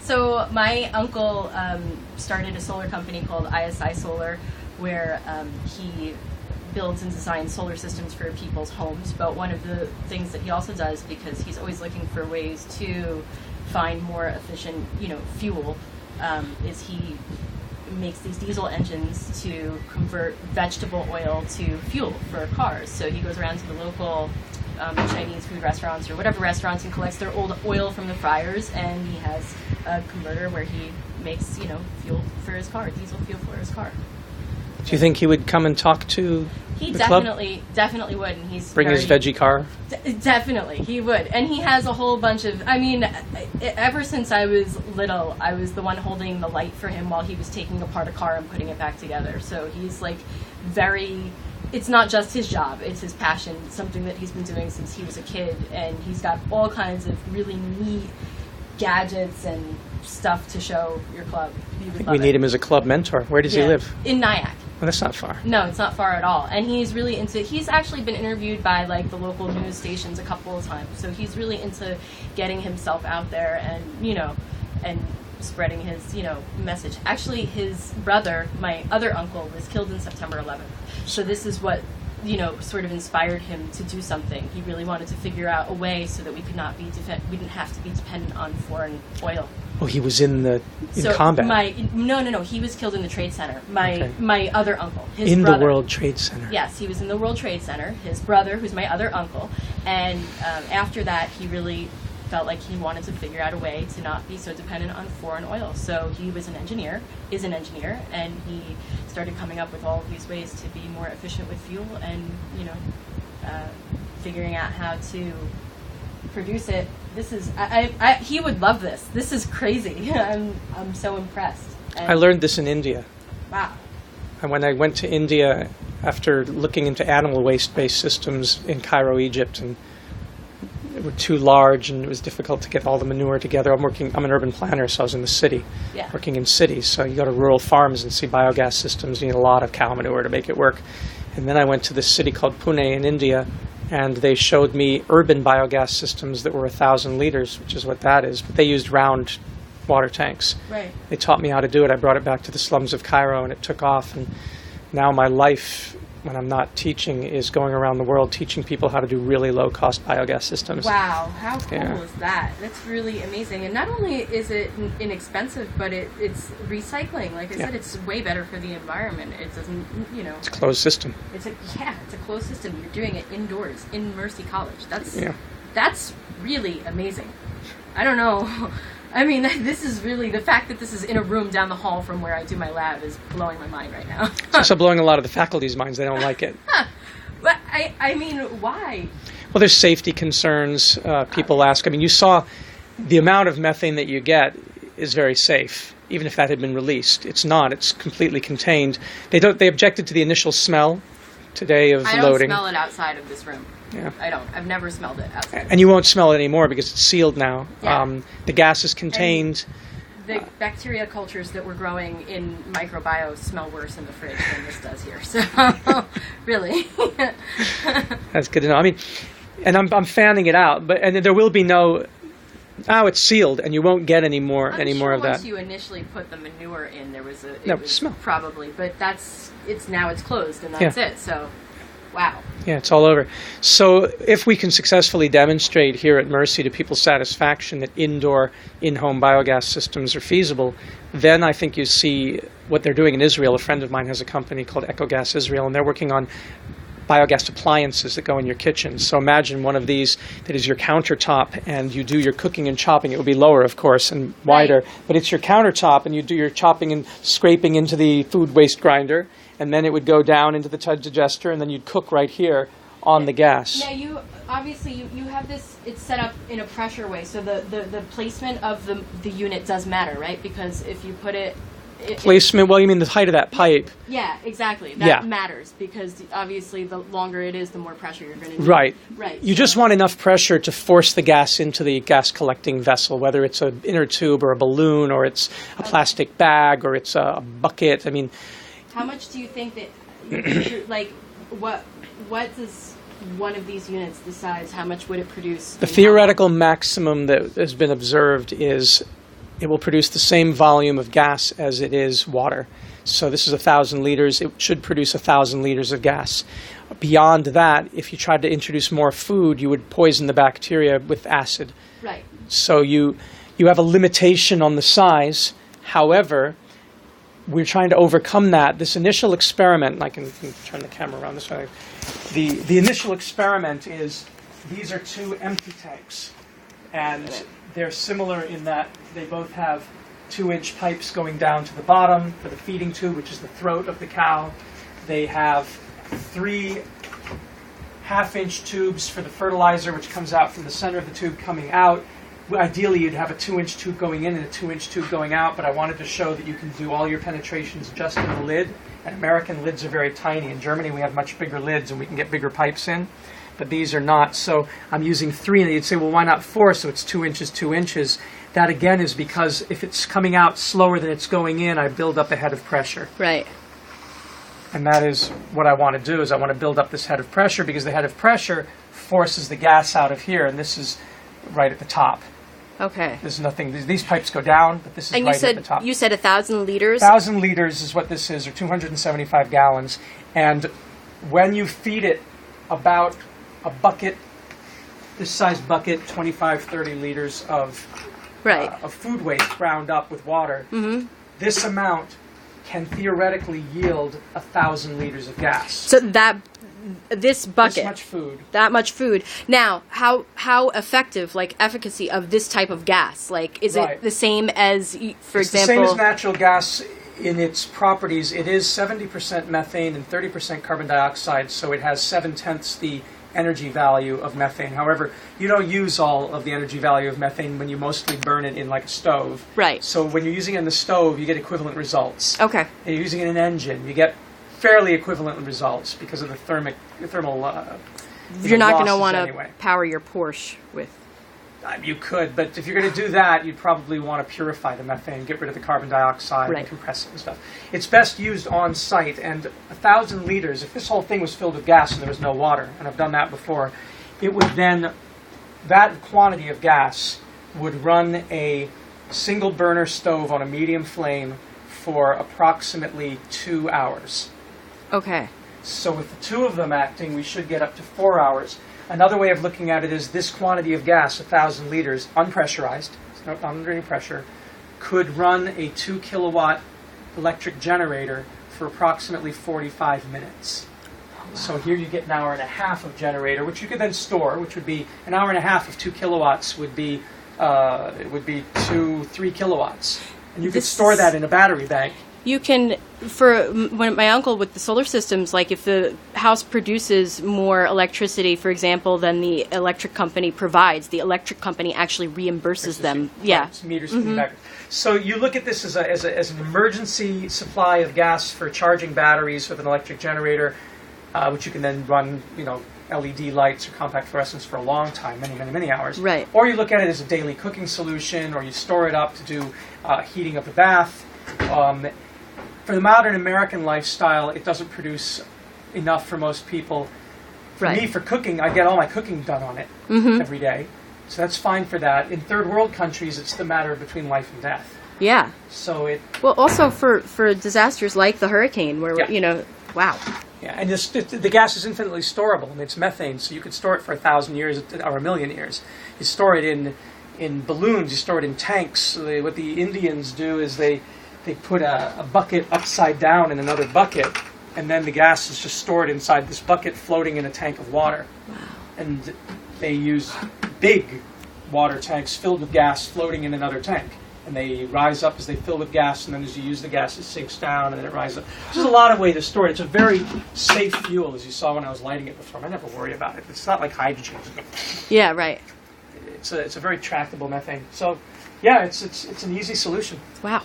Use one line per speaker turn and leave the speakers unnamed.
So my uncle started a solar company called ISI Solar, where he builds and designs solar systems for people's homes. But one of the things that he also does, because he's always looking for ways to find more efficient, fuel, is he makes these diesel engines to convert vegetable oil to fuel for cars. So he goes around to the local Chinese food restaurants or whatever restaurants and collects their old oil from the fryers, and he has a converter where he makes, fuel for his car, diesel fuel for his car.
Do you think he would come and talk to
He
the
definitely would, and he's
bring his veggie car?
Definitely, he would, and he has a whole bunch of. I mean, ever since I was little, I was the one holding the light for him while he was taking apart a car and putting it back together. So he's like very. It's not just his job; it's his passion. It's something that he's been doing since he was a kid, and he's got all kinds of really neat gadgets and stuff to show your club.
We need him as a club mentor. Where does he live?
In Nyack.
Well, that's not far.
No, it's not far at all. And he's really into, he's actually been interviewed by like the local news stations a couple of times. So he's really into getting himself out there and, and spreading his, message. Actually, his brother, my other uncle, was killed in September 11th. So this is what, sort of inspired him to do something. He really wanted to figure out a way so that we could not be, we didn't have to be dependent on foreign oil.
Oh, he was in combat.
No. He was killed in the Trade Center. My other uncle, his
in
brother.
the World Trade Center.
Yes, he was in the World Trade Center. His brother, who's my other uncle, and after that, he really felt like he wanted to figure out a way to not be so dependent on foreign oil. So he was an engineer, and he started coming up with all of these ways to be more efficient with fuel, and figuring out how to produce it. This is he would love this. This is crazy. I'm so impressed. And
I learned this in India.
Wow.
And when I went to India after looking into animal waste-based systems in Cairo, Egypt, and they were too large and it was difficult to get all the manure together. I'm an urban planner, so I was in the city, working in cities. So you go to rural farms and see biogas systems. You need a lot of cow manure to make it work. And then I went to this city called Pune in India, and they showed me urban biogas systems that were 1,000 liters, which is what that is. But they used round water tanks.
Right.
They taught me how to do it. I brought it back to the slums of Cairo, and it took off. And now my life, when I'm not teaching, is going around the world teaching people how to do really low-cost biogas systems.
Wow, how cool is that? That's really amazing. And not only is it inexpensive, but it's recycling. Like I said, it's way better for the environment. It doesn't,
It's a closed system.
It's a closed system. You're doing it indoors in Mercy College. That's really amazing. I don't know. I mean, this is really, the fact that this is in a room down the hall from where I do my lab is blowing my mind right now.
It's also blowing a lot of the faculty's minds. They don't like it.
But, I mean, why?
Well, there's safety concerns. People ask. I mean, you saw the amount of methane that you get is very safe, even if that had been released. It's not. It's completely contained. They objected to the initial smell today of loading. I don't
smell it outside of this room.
Yeah.
I don't. I've never smelled it outside.
And you won't smell it anymore because it's sealed now.
Yeah.
The gas is contained.
And the bacteria cultures that we're growing in microbiome smell worse in the fridge than this does here. So, really.
That's good to know. I mean, and I'm fanning it out, and there will be no. It's sealed, and you won't get any more of that.
Once you initially put the manure in, there was
smell
probably, but it's closed, and that's it. So. Wow.
Yeah, it's all over. So if we can successfully demonstrate here at Mercy to people's satisfaction that indoor, in-home biogas systems are feasible, then I think you see what they're doing in Israel. A friend of mine has a company called EcoGas Israel, and they're working on biogas appliances that go in your kitchen. So imagine one of these that is your countertop, and you do your cooking and chopping. It would be lower, of course, and wider, but it's your countertop, and you do your chopping and scraping into the food waste grinder, and then it would go down into the digester, and then you'd cook right here on the gas.
Now, you have this, it's set up in a pressure way, so the placement of the unit does matter, right? Because if you put it...
Placement, well, you mean the height of that pipe.
Yeah, exactly. That matters, because obviously the longer it is, the more pressure you're going to need.
Right.
Right.
You just want enough pressure to force the gas into the gas collecting vessel, whether it's an inner tube or a balloon, or it's a plastic bag, or it's a bucket. I mean...
How much do you think that, what does one of these units decides? How much would it produce?
The theoretical maximum that has been observed is it will produce the same volume of gas as it is water. So this is 1,000 liters. It should produce 1,000 liters of gas. Beyond that, if you tried to introduce more food, you would poison the bacteria with acid.
Right.
So you have a limitation on the size. However, we're trying to overcome that. This initial experiment, and I can turn the camera around this way. The initial experiment is, these are two empty tanks. And they're similar in that they both have 2-inch pipes going down to the bottom for the feeding tube, which is the throat of the cow. They have 3 half-inch tubes for the fertilizer, which comes out from the center of the tube coming out. Ideally, you'd have a 2-inch tube going in and a 2-inch tube going out, but I wanted to show that you can do all your penetrations just in the lid. And American lids are very tiny. In Germany, we have much bigger lids, and we can get bigger pipes in. But these are not. So I'm using 3, and you'd say, well, why not 4? So it's 2 inches, 2 inches. That, again, is because if it's coming out slower than it's going in, I build up a head of pressure.
Right.
And that is what I want to do, is I want to build up this head of pressure, because the head of pressure forces the gas out of here, and this is right at the top.
Okay.
There's nothing. These pipes go down, but this is right at the top.
You said 1,000 liters?
1,000 liters is what this is, or 275 gallons. And when you feed it about a bucket, this size bucket, 25, 30 liters of food waste ground up with water, this amount can theoretically yield 1,000 liters of gas.
So this bucket,
that much food.
Now, how effective, efficacy of this type of gas? Is it the same as, for example?
It's the same as natural gas in its properties. It is 70% methane and 30% carbon dioxide, so it has 7/10 the energy value of methane. However, you don't use all of the energy value of methane when you mostly burn it in a stove.
Right.
So when you're using it in the stove, you get equivalent results.
Okay.
And you're using it in an engine, you get fairly equivalent results because of the thermal.
You're not going to want to power your Porsche with.
You could, but if you're going to do that, you'd probably want to purify the methane, get rid of the carbon dioxide, and compress it and stuff. It's best used on site, and 1,000 liters, if this whole thing was filled with gas and there was no water, and I've done that before, it would then, that quantity of gas would run a single burner stove on a medium flame for approximately 2 hours.
Okay. So
with the 2 of them acting, we should get up to 4 hours. Another way of looking at it is this quantity of gas, 1,000 liters, unpressurized, it's not under any pressure, could run a 2 kilowatt electric generator for approximately 45 minutes. So here you get an hour and a half of generator, which you could then store, which would be an hour and a half of 2 kilowatts would be 2-3 kilowatts. And you could store that in a battery bank.
You can, when my uncle with the solar systems, if the house produces more electricity, for example, than the electric company provides, the electric company actually reimburses them. Yeah.
It's meters back. So you look at this as an emergency supply of gas for charging batteries with an electric generator, which you can then run, LED lights or compact fluorescents for a long time, many hours.
Right.
Or you look at it as a daily cooking solution, or you store it up to do heating of the bath. For the modern American lifestyle, it doesn't produce enough for most people. For me, for cooking, I get all my cooking done on it every day. So that's fine for that. In third world countries, it's the matter between life and death.
Yeah.
So it...
Well, also for disasters like the hurricane, where, wow.
Yeah, and the gas is infinitely storable. I mean, it's methane, so you could store it for 1,000 years or 1,000,000 years. You store it in balloons, you store it in tanks. What the Indians do is they put a bucket upside down in another bucket, and then the gas is just stored inside this bucket floating in a tank of water.
Wow.
And they use big water tanks filled with gas floating in another tank. And they rise up as they fill with gas, and then as you use the gas, it sinks down, and then it rises up. There's a lot of ways to store it. It's a very safe fuel, as you saw when I was lighting it before. I never worry about it. It's not like hydrogen.
Yeah, right.
It's a very tractable methane. So, yeah, it's an easy solution.
Wow.